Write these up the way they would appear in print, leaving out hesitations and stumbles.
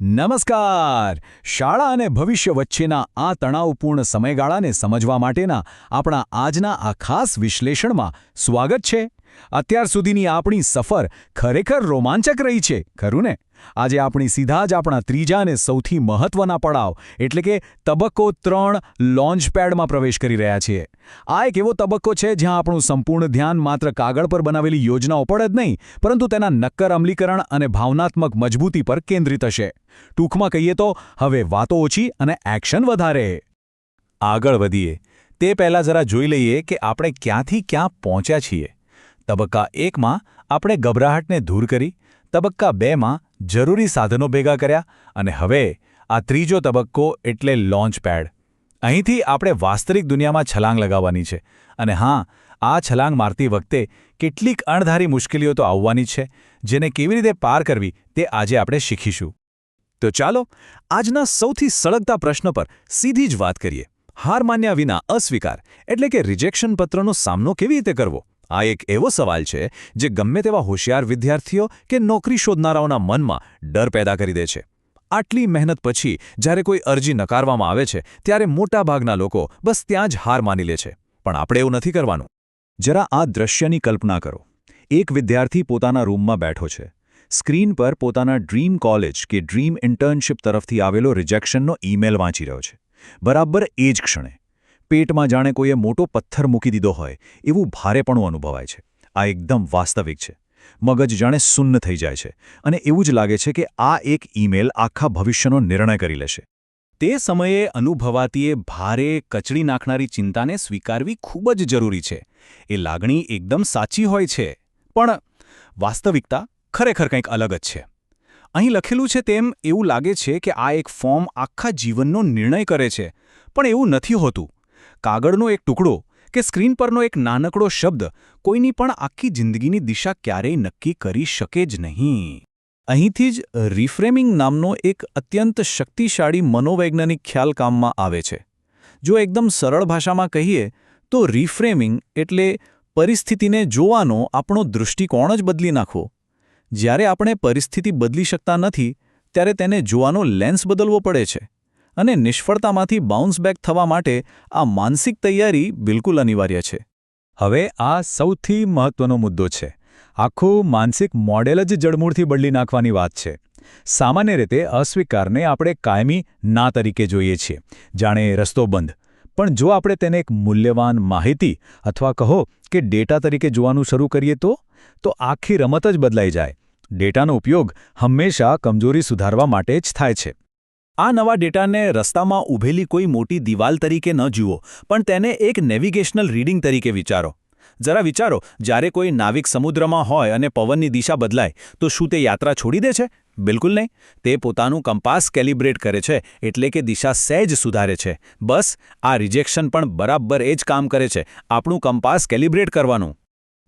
નમસ્કાર. શાળા અને ભવિષ્ય વચ્ચેના આ તણાવપૂર્ણ સમયગાળાને સમજવા માટેના આપણા આજના આ ખાસ વિશ્લેષણમાં સ્વાગત છે. અત્યાર સુધીની આપણી સફર ખરેખર રોમાંચક રહી છે, ખરું ને? આજે આપણે સીધા જ આપણા ત્રીજા અને સૌથી મહત્વના પડાવ એટલે કે તબક્કો 3 લોન્ચપેડમાં પ્રવેશ કરી રહ્યા છીએ. આ એક એવો તબક્કો છે જ્યાં આપણું સંપૂર્ણ ધ્યાન માત્ર કાગળ પર બનાવેલી યોજનાઓ પર જ નહીં, પરંતુ તેના નક્કર અમલીકરણ અને ભાવનાત્મક મજબૂતી પર કેન્દ્રિત હશે. ટૂંકમાં કહીએ તો હવે વાતો ઓછી અને એક્શન વધારે. આગળ વધીએ તે પહેલાં જરા જોઈ લઈએ કે આપણે ક્યાંથી ક્યાં પહોંચ્યા છીએ. તબક્કા 1માં આપણે ગભરાહટને દૂર કરી, તબક્કા 2માં જરૂરી સાધનો ભેગા કર્યા અને હવે આ ત્રીજો તબક્કો એટલે લોન્ચપેડ. અહીંથી આપણે વાસ્તવિક દુનિયામાં છલાંગ લગાવવાની છે. અને હા, આ છલાંગ મારતી વખતે કેટલીક અણધારી મુશ્કેલીઓ તો આવવાની છે, જેને કેવી રીતે પાર કરવી તે આજે આપણે શીખીશું. તો ચાલો આજના સૌથી સળગતા પ્રશ્ન પર સીધી જ વાત કરીએ. હાર માન્યા વિના અસ્વીકાર એટલે કે રિજેક્શન પત્રનો સામનો કેવી રીતે કરવો? આ એક એવો સવાલ છે જે ગમે તેવા હોશિયાર વિદ્યાર્થીઓ કે નોકરી શોધનારાઓના મનમાં ડર પેદા કરી દે છે. આટલી મહેનત પછી જ્યારે કોઈ અરજી નકારવામાં આવે છે ત્યારે મોટાભાગના લોકો બસ ત્યાં જ હાર માની લે છે. પણ આપણે એવું નથી કરવાનું. જરા આ દ્રશ્યની કલ્પના કરો. એક વિદ્યાર્થી પોતાના રૂમમાં બેઠો છે. સ્ક્રીન પર પોતાના ડ્રીમ કોલેજ કે ડ્રીમ ઇન્ટર્નશિપ તરફથી આવેલો રિજેક્શનનો ઈમેલ વાંચી રહ્યો છે. બરાબર એ જ ક્ષણે પેટમાં જાણે કોઈએ મોટો પથ્થર મૂકી દીધો હોય એવું ભારેપણું અનુભવાય છે. આ એકદમ વાસ્તવિક છે. મગજ જાણે શૂન્ય થઈ જાય છે અને એવું જ લાગે છે કે આ એક ઈમેલ આખા ભવિષ્યનો નિર્ણય કરી લેશે. તે સમયે અનુભવાતી એ ભારે કચડી નાખનારી ચિંતાને સ્વીકારવી ખૂબ જ જરૂરી છે. એ લાગણી એકદમ સાચી હોય છે, પણ વાસ્તવિકતા ખરેખર કંઈક અલગ જ છે. અહીં લખેલું છે તેમ એવું લાગે છે કે આ એક ફોર્મ આખા જીવનનો નિર્ણય કરે છે, પણ એવું નથી હોતું. કાગળનો એક ટુકડો કે સ્ક્રીન પરનો એક નાનકડો શબ્દ કોઈની પણ આખી જિંદગીની દિશા ક્યારેય નક્કી કરી શકે જ નહીં. અહીંથી જ રિફ્રેમિંગ નામનો એક અત્યંત શક્તિશાળી મનોવૈજ્ઞાનિક ખ્યાલ કામમાં આવે છે. જો એકદમ સરળ ભાષામાં કહીએ તો રિફ્રેમિંગ એટલે પરિસ્થિતિને જોવાનો આપણો દૃષ્ટિકોણ જ બદલી નાખવો. જ્યારે આપણે પરિસ્થિતિ બદલી શકતા નથી ત્યારે તેને જોવાનો લેન્સ બદલવો પડે છે. અને નિષ્ફળતામાંથી બાઉન્સ બેક થવા માટે આ માનસિક તૈયારી બિલકુલ અનિવાર્ય છે. હવે આ સૌથી મહત્વનો મુદ્દો છે. આખું માનસિક મોડેલ જ જડમૂળથી બદલી નાખવાની વાત છે. સામાન્ય રીતે અસ્વીકારને આપણે કાયમી ના તરીકે જોઈએ છીએ, જાણે રસ્તો બંધ. પણ જો આપણે તેને એક મૂલ્યવાન માહિતી અથવા કહો કે ડેટા તરીકે જોવાનું શરૂ કરીએ તો આખી રમત જ બદલાઈ જાય. ડેટાનો ઉપયોગ હંમેશા કમજોરી સુધારવા માટે જ થાય છે. આ નવા ડેટાને રસ્તામાં ઊભેલી કોઈ મોટી દિવાલ તરીકે ન જુઓ, પણ તેને એક નેવિગેશનલ રીડિંગ તરીકે વિચારો. જરા વિચારો, જ્યારે કોઈ નાવિક સમુદ્રમાં હોય અને પવનની દિશા બદલાય તો શું તે યાત્રા છોડી દે છે? બિલકુલ નહીં. તે પોતાનું કંપાસ કેલિબ્રેટ કરે છે, એટલે કે દિશા સહેજ સુધારે છે. બસ આ રિજેક્શન પણ બરાબર એ જ કામ કરે છે, આપણું કંપાસ કેલિબ્રેટ કરવાનું.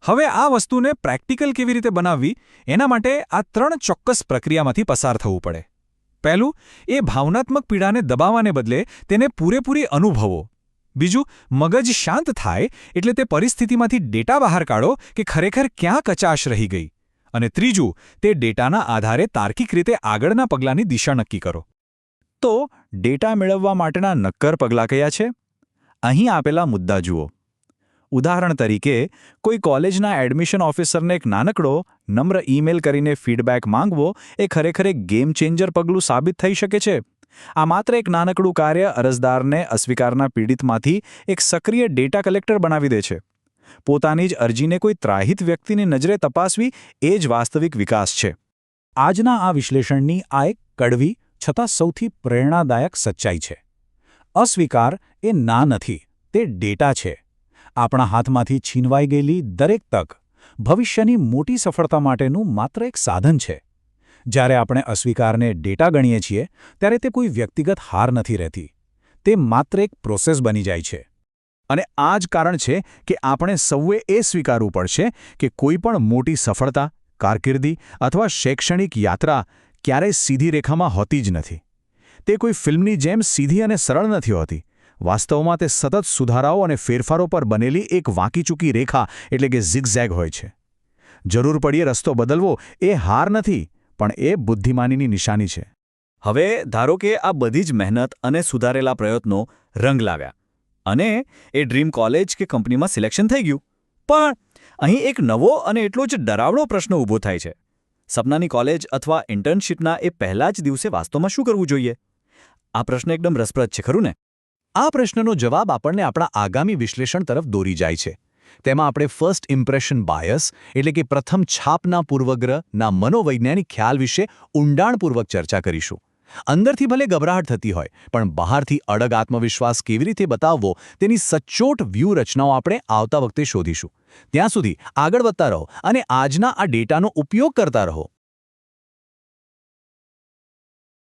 હવે આ વસ્તુને પ્રેક્ટિકલ કેવી રીતે બનાવવી, એના માટે આ 3 ચોક્કસ પ્રક્રિયામાંથી પસાર થવું પડે. પહેલું, એ ભાવનાત્મક પીડાને દબાવવાને બદલે તેને પૂરેપૂરી અનુભવો. બીજું, મગજ શાંત થાય એટલે તે પરિસ્થિતિમાંથી ડેટા બહાર કાઢો કે ખરેખર ક્યાં કચાશ રહી ગઈ. અને ત્રીજું, તે ડેટાના આધારે તાર્કિક રીતે આગળના પગલાંની દિશા નક્કી કરો. તો ડેટા મેળવવા માટેના નક્કર પગલાં કયા છે? અહીં આપેલા મુદ્દા જુઓ. ઉદાહરણ તરીકે, કોઈ કોલેજના એડમિશન ઓફિસરને એક નાનકડો, નમ્ર ઈમેલ કરીને ફીડબેક માંગવો એ ખરેખર એક ગેમ ચેન્જર પગલું સાબિત થઈ શકે છે. આ માત્ર એક નાનકડું કાર્ય અરજદારને અસ્વીકારના પીડિતમાંથી એક સક્રિય ડેટા કલેક્ટર બનાવી દે છે. પોતાની જ અરજીને કોઈ ત્રાહિત વ્યક્તિની નજરે તપાસવી એ જ વાસ્તવિક વિકાસ છે. આજના આ વિશ્લેષણની આ એક કડવી છતાં સૌથી પ્રેરણાદાયક સચ્ચાઈ છે. અસ્વીકાર એ ના નથી, તે ડેટા છે. આપણા હાથમાંથી છીનવાઈ ગયેલી દરેક તક ભવિષ્યની મોટી સફળતા માટેનું માત્ર એક સાધન છે. જ્યારે આપણે અસ્વીકારને ડેટા ગણીએ છીએ ત્યારે તે કોઈ વ્યક્તિગત હાર નથી રહેતી. તે માત્ર એક પ્રોસેસ બની જાય છે. અને આ જ કારણ છે કે આપણે સૌએ એ સ્વીકારવું પડશે કે કોઈ પણ મોટી સફળતા, કારકિર્દી અથવા શૈક્ષણિક યાત્રા ક્યારેય સીધી રેખામાં હોતી જ નથી. તે કોઈ ફિલ્મની જેમ સીધી અને સરળ નથી હોતી. વાસ્તવમાં તે સતત સુધારાઓ અને ફેરફારો પર બનેલી એક વાંકીચૂકી રેખા એટલે કે ઝિગઝેગ હોય છે. જરૂર પડીએ રસ્તો બદલવો એ હાર નથી, પણ એ બુદ્ધિમાનીની નિશાની છે. હવે ધારો કે આ બધી જ મહેનત અને સુધારેલા પ્રયત્નો રંગ લાવ્યા અને એ ડ્રીમ કોલેજ કે કંપનીમાં સિલેક્શન થઈ ગયું. પણ અહીં એક નવો અને એટલો જ ડરાવણો પ્રશ્ન ઊભો થાય છે. સપનાની કોલેજ અથવા ઇન્ટર્નશીપના એ પહેલા જ દિવસે વાસ્તવમાં શું કરવું જોઈએ? આ પ્રશ્ન એકદમ રસપ્રદ છે, ખરું ને? આ પ્રશ્નનો જવાબ આપણને આપણા આગામી વિશ્લેષણ તરફ દોરી જાય છે. તેમાં આપણે ફર્સ્ટ ઇમ્પ્રેશન બાયસ એટલે કે પ્રથમ છાપના પૂર્વગ્રહના મનોવૈજ્ઞાનિક ખ્યાલ વિશે ઊંડાણપૂર્વક ચર્ચા કરીશું. અંદરથી ભલે ગભરાટ થતી હોય, પણ બહારથી અડગ આત્મવિશ્વાસ કેવી રીતે બતાવવો તેની સચોટ વ્યૂહરચનાઓ આપણે આવતા વખતે શોધીશું. ત્યાં સુધી આગળ વધતા રહો અને આજના આ ડેટાનો ઉપયોગ કરતા રહો.